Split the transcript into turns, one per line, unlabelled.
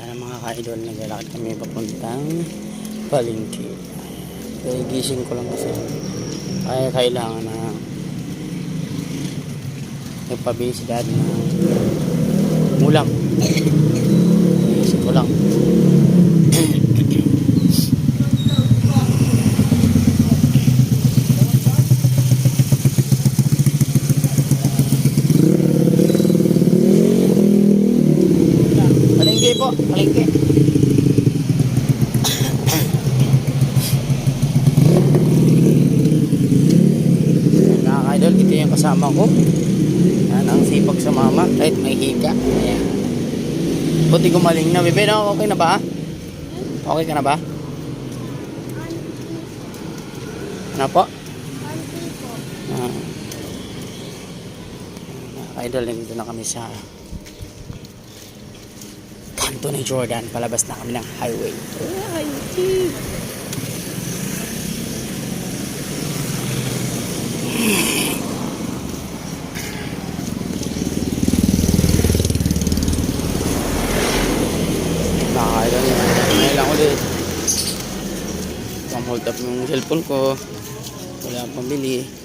Ayan mga ka-idol, naglalakad kami papuntang palengke. Kaya gising ko lang kasi. Kaya kailangan na nagpabili si dad ng ulam. Gising ko lang. Palengke po, palengke. Mga ka-idol, ito yung kasama ko. Yan ang sipag sa mama kahit may hika. Ayan. Buti gumaling na. Bebe, no? Okay na ba? Okay ka na ba? Ano po? Ah. Mga ka-idol, nandito na kami sa kanto ni Jordan. Palabas na kami ng highway. Ay, nakakailan ngayon lang ulit. Pang-hold up yung cellphone ko. Wala pang bili.